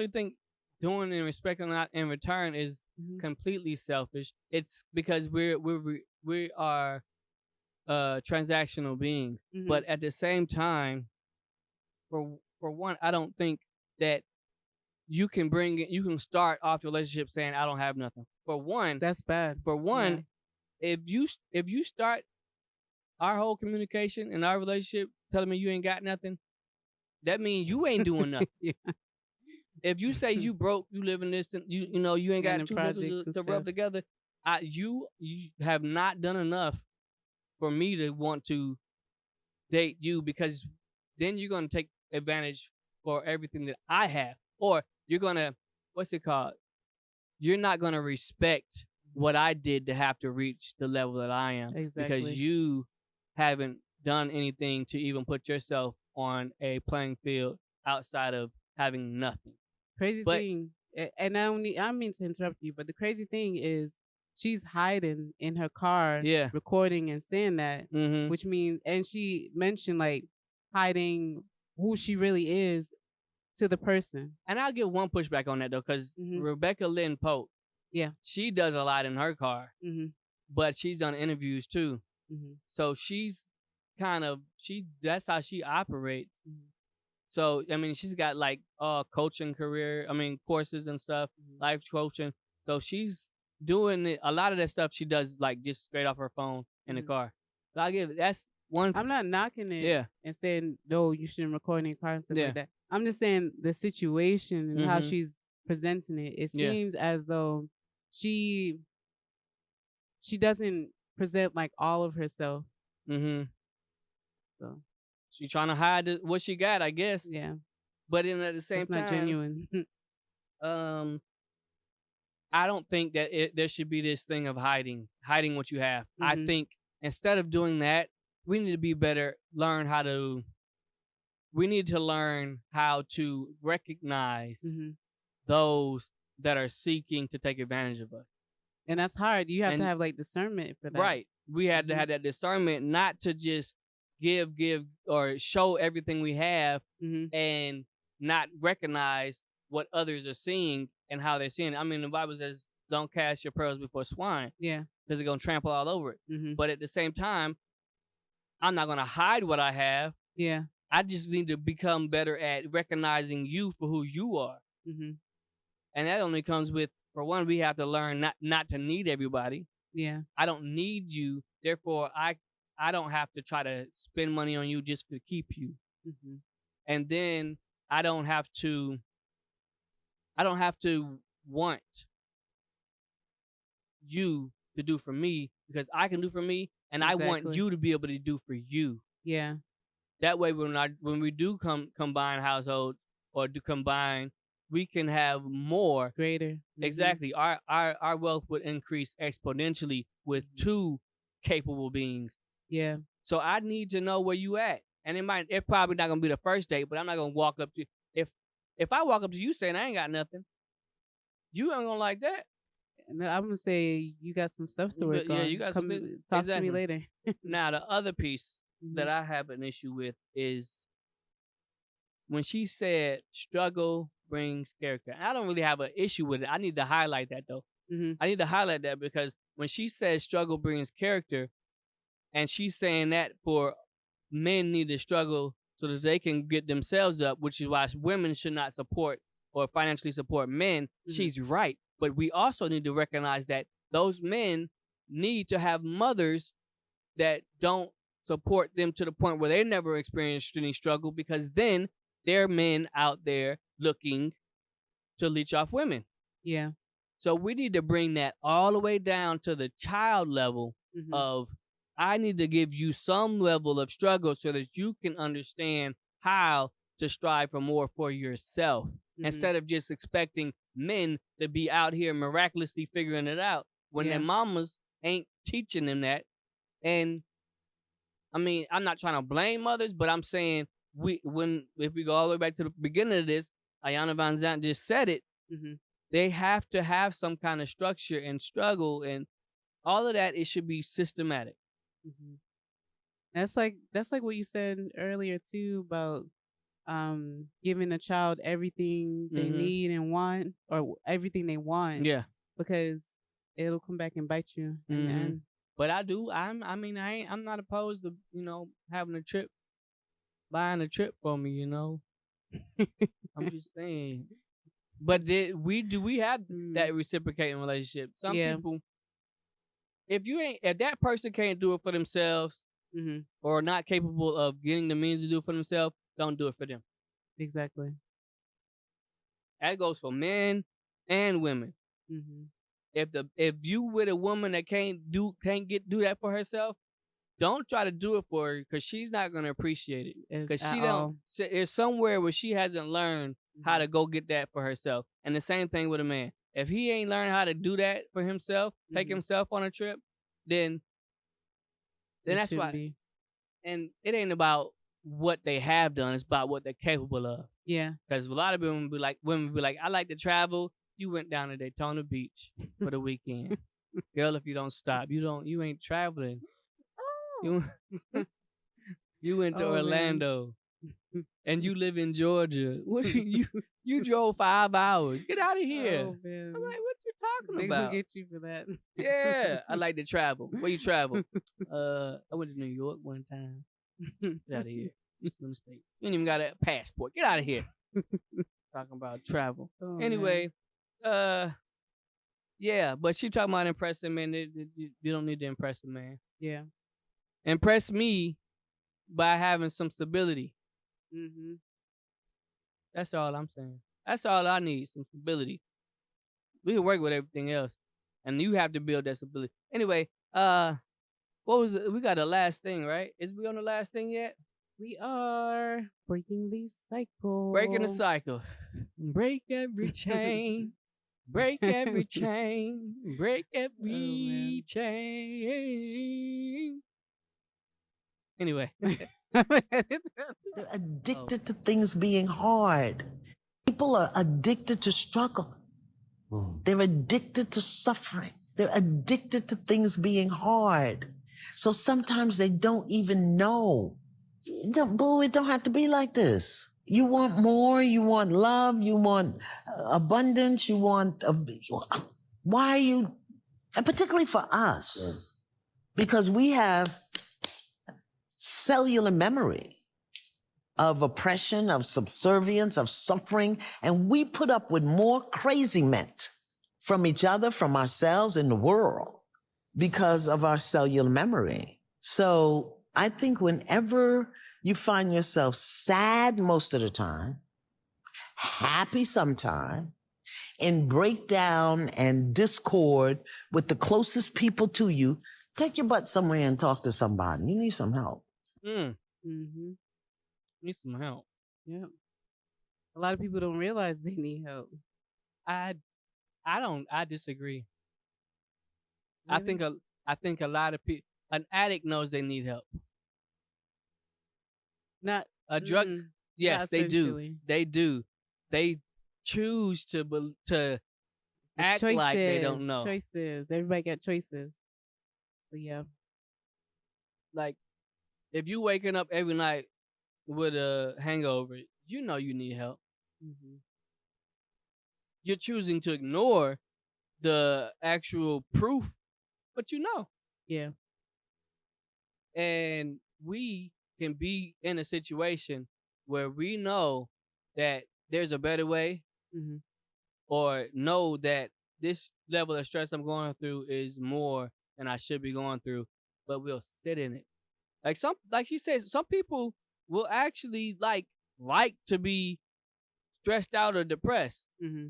S3: think doing and respecting that in return is completely selfish. It's because we are transactional beings. But at the same time, for one, I don't think that you can start off your relationship saying I don't have nothing. For one,
S2: that's bad.
S3: For one, if you start our whole communication in our relationship telling me you ain't got nothing, that means you ain't doing nothing. If you say you broke, you live in this, and you ain't got two nickels to rub together, you have not done enough for me to want to date you, because then you're gonna take advantage for everything that I have, or you're gonna you're not gonna respect what I did to have to reach the level that I am, because you haven't done anything to even put yourself on a playing field outside of having nothing.
S2: Crazy thing, and I mean to interrupt you, but the crazy thing is she's hiding in her car, recording and saying that, which means, and she mentioned like hiding who she really is to the person.
S3: And I'll give one pushback on that though, because Rebecca Lynn Pope, she does a lot in her car, but she's done interviews too. So that's how she operates. So, I mean, she's got like coaching courses and stuff, life coaching. So she's doing it. A lot of that stuff she does like just straight off her phone in the car. So that's one.
S2: I'm not knocking it and saying, no, you shouldn't record in your car and stuff like that. I'm just saying the situation and how she's presenting it. It seems as though she doesn't present like all of herself. So
S3: she's trying to hide what she got, I guess.
S2: Yeah.
S3: But at the same time,
S2: it's not genuine.
S3: I don't think that there should be this thing of hiding what you have. I think instead of doing that, we need to be better. We need to learn how to recognize those that are seeking to take advantage of us.
S2: And that's hard. You have to have like discernment for that.
S3: Right. We had to have that discernment, not to just give or show everything we have and not recognize what others are seeing and how they're seeing it. I mean, the Bible says, don't cast your pearls before swine.
S2: Yeah.
S3: Because they're going to trample all over it. But at the same time, I'm not going to hide what I have.
S2: Yeah.
S3: I just need to become better at recognizing you for who you are. And that only comes with, for one, we have to learn not to need everybody.
S2: Yeah.
S3: I don't need you. Therefore, I don't have to try to spend money on you just to keep you. And then I don't have to want you to do for me, because I can do for me, and I want you to be able to do for you.
S2: Yeah.
S3: That way, when we do combine households or do combine, we can have more.
S2: Greater.
S3: Exactly. Our wealth would increase exponentially with two capable beings.
S2: Yeah.
S3: So I need to know where you at. And it's probably not gonna be the first date, but I'm not gonna walk up to you. If I walk up to you saying I ain't got nothing, you ain't gonna like that.
S2: No, I'm gonna say you got some stuff to work on.
S3: Yeah, you got some.
S2: Talk to me later.
S3: Now the other piece that I have an issue with is when she said struggle brings character. I don't really have an issue with it. I need to highlight that though. I need to highlight that because when she says struggle brings character, and she's saying that for men need to struggle so that they can get themselves up, which is why women should not support or financially support men. She's right. But we also need to recognize that those men need to have mothers that don't support them to the point where they never experienced any struggle, because then there are men out there looking to leech off women.
S2: Yeah.
S3: So we need to bring that all the way down to the child level of, I need to give you some level of struggle so that you can understand how to strive for more for yourself, instead of just expecting men to be out here miraculously figuring it out when their mamas ain't teaching them that. And I mean, I'm not trying to blame mothers, but I'm saying if we go all the way back to the beginning of this, Ayana VanZant just said it. They have to have some kind of structure and struggle and all of that. It should be systematic.
S2: That's like what you said earlier too about giving a child everything they need and want, or everything they want.
S3: Yeah.
S2: Because it'll come back and bite you in the end.
S3: But I'm not opposed to, having a trip, buying a trip for me, I'm just saying. But we have that reciprocating relationship? Some people, if that person can't do it for themselves, or not capable of getting the means to do it for themselves, don't do it for them.
S2: Exactly.
S3: That goes for men and women. If you with a woman that can't do that for herself, don't try to do it for her, because she's not gonna appreciate it. Because there's somewhere where she hasn't learned how to go get that for herself. And the same thing with a man. If he ain't learned how to do that for himself, take himself on a trip, then that's why. And it ain't about what they have done; it's about what they're capable of.
S2: Yeah.
S3: Because a lot of women be like, I like to travel. You went down to Daytona Beach for the weekend. Girl, if you don't stop, you ain't traveling. You went to Orlando. And you live in Georgia. What you drove 5 hours. Get out of here.
S2: Oh, man.
S3: I'm like, what you talking
S2: They
S3: about?
S2: will get you for that.
S3: Yeah, I like to travel. Where you travel? I went to New York one time. Get out of here. Slim State. You ain't even got a passport. Get out of here. Talking about travel. Anyway, yeah, but she talking about impressing men. You don't need to impress a man.
S2: Yeah.
S3: Impress me by having some stability. That's all I'm saying. That's all I need, some stability. We can work with everything else, and you have to build that stability. Anyway, what was it? We got the last thing, right? Is we on the last thing yet?
S2: We are breaking the cycle.
S3: Breaking the cycle. Break every chain. Break every chain. Break every chain. Anyway.
S4: They're addicted to things being hard. People are addicted to struggle. They're addicted to suffering. They're addicted to things being hard. So sometimes they don't even know. It don't have to be like this. You want more, you want love, you want abundance, you want... why are you... And particularly for us, because we have cellular memory of oppression, of subservience, of suffering, and we put up with more craziness from each other, from ourselves, in the world because of our cellular memory. So I think whenever you find yourself sad most of the time, happy sometime, in breakdown and discord with the closest people to you, take your butt somewhere and talk to somebody. You need some help.
S3: Need some help.
S2: Yeah. A lot of people don't realize they need help.
S3: I disagree.
S2: Really?
S3: I think a lot of people, an addict knows they need help.
S2: Not
S3: a drug. Yes,
S2: not
S3: they do.
S2: essentially.
S3: They do. They choose to act like they don't know.
S2: Choices. Everybody got choices. But yeah.
S3: Like, if you waking up every night with a hangover, you know you need help. You're choosing to ignore the actual proof, but you know.
S2: Yeah.
S3: And we can be in a situation where we know that there's a better way, or know that this level of stress I'm going through is more than I should be going through. but we'll sit in it. Like she says, some people will actually like to be stressed out or depressed.
S2: Mm-hmm.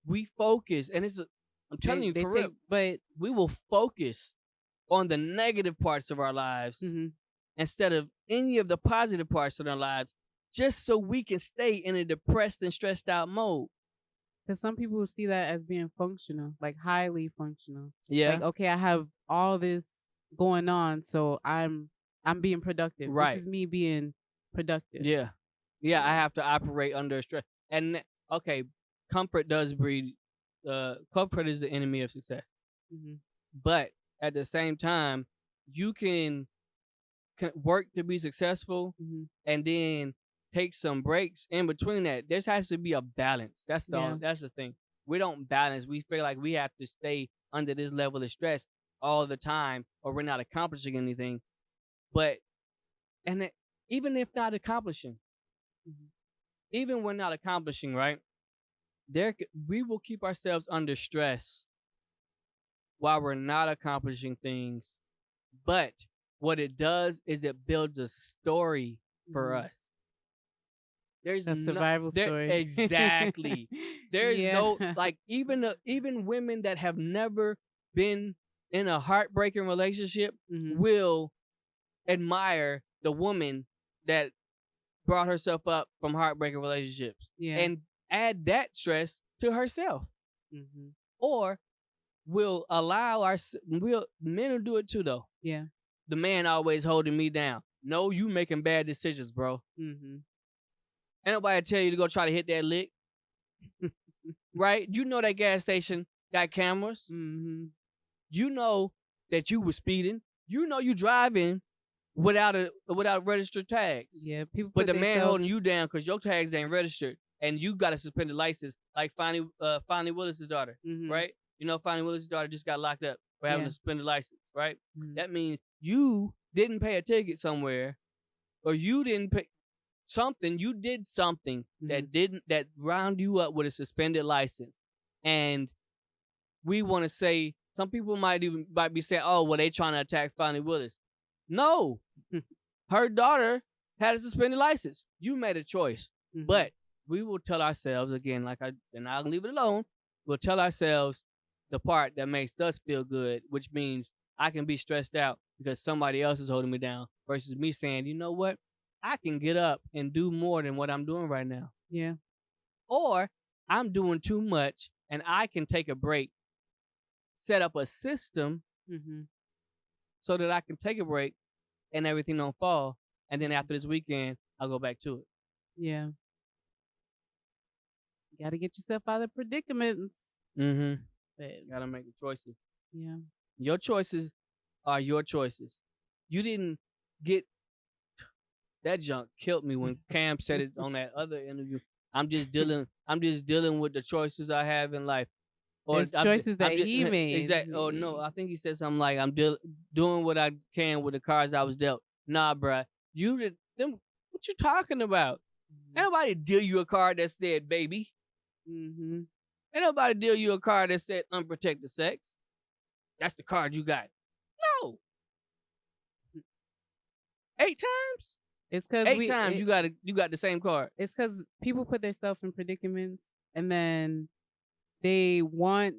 S3: We focus, and I'm telling you, for real,
S2: but
S3: we will focus on the negative parts of our lives instead of any of the positive parts of our lives, just so we can stay in a depressed and stressed out mode.
S2: Because some people will see that as being functional, like highly functional.
S3: Yeah.
S2: Like, okay, I have all this going on, so I'm being productive.
S3: Right.
S2: This is me being productive.
S3: Yeah. Yeah, I have to operate under stress. And okay, comfort does breed comfort is the enemy of success.
S2: Mm-hmm.
S3: But at the same time, you can work to be successful and then take some breaks in between that. There has to be a balance. That's the thing. We don't balance. We feel like we have to stay under this level of stress all the time or we're not accomplishing anything. But even if not accomplishing, even we're not accomplishing, right? We will keep ourselves under stress while we're not accomplishing things. But what it does is it builds a story for us. There's
S2: a survival story.
S3: Exactly. There's no, like, even women that have never been in a heartbreaking relationship will admire the woman that brought herself up from heartbreaking relationships and add that stress to herself. Or will allow men will do it too, though.
S2: Yeah.
S3: The man always holding me down. No, you making bad decisions, bro. Ain't nobody tell you to go try to hit that lick. Right? You know that gas station got cameras. You know that you were speeding. You know you driving without registered tags.
S2: Yeah, people.
S3: But the man holding you down because your tags ain't registered and you got a suspended license, like Fonnie Willis's daughter, right? You know, Fonnie Willis's daughter just got locked up for having a suspended license, right? That means you didn't pay a ticket somewhere, or you didn't pay something. You did something that round you up with a suspended license, and we want to say some people might be saying, "Oh, well, they trying to attack Fonnie Willis." No, her daughter had a suspended license. You made a choice, but we will tell ourselves again, and I'll leave it alone. We'll tell ourselves the part that makes us feel good, which means I can be stressed out because somebody else is holding me down, versus me saying, you know what, I can get up and do more than what I'm doing right now.
S2: Yeah.
S3: Or I'm doing too much and I can take a break, set up a system so that I can take a break and everything don't fall. And then after this weekend, I'll go back to it.
S2: Yeah. You got to get yourself out of predicaments.
S3: Gotta make the choices.
S2: Yeah.
S3: Your choices are your choices. You didn't get that junk killed me when Cam said it on that other interview. I'm just dealing with the choices I have in life.
S2: Or it's choices that he made.
S3: Exactly. Oh no, I think he said something like, I'm doing what I can with the cards I was dealt. Nah, bruh. You did them. What you talking about? Ain't nobody deal you a card that said baby. Ain't nobody deal you a card that said unprotected sex. That's the card you got. No. 8 times?
S2: It's because
S3: 8 times you got the same card.
S2: It's because people put themselves in predicaments and then they want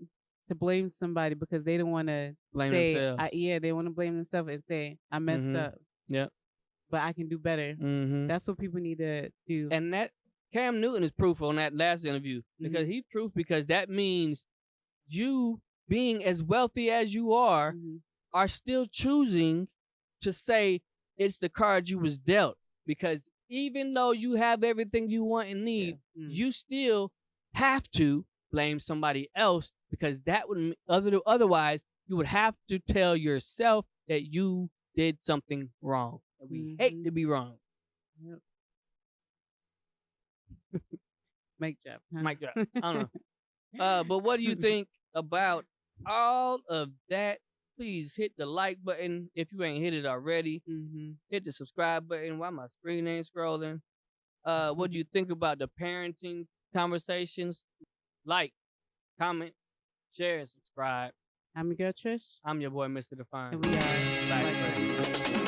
S2: to blame somebody because they don't want to
S3: blame
S2: say,
S3: themselves.
S2: They want to blame themselves and say, I messed up.
S3: Yep.
S2: But I can do better. That's what people need to do.
S3: And that Cam Newton is proof on that last interview because he's proof, because that means you being as wealthy as you are still choosing to say it's the card you was dealt, because even though you have everything you want and need, you still have to blame somebody else, because that would otherwise you would have to tell yourself that you did something wrong. And we hate to be wrong.
S2: Yep. Mic drop.
S3: Mic drop. I don't know. But what do you think about all of that? Please hit the like button if you ain't hit it already. Hit the subscribe button while my screen ain't scrolling. What do you think about the parenting conversations? Like, comment, share, and subscribe.
S2: I'm your girl Trish.
S3: I'm your boy, Mr. Define.
S2: And we are
S3: Black President.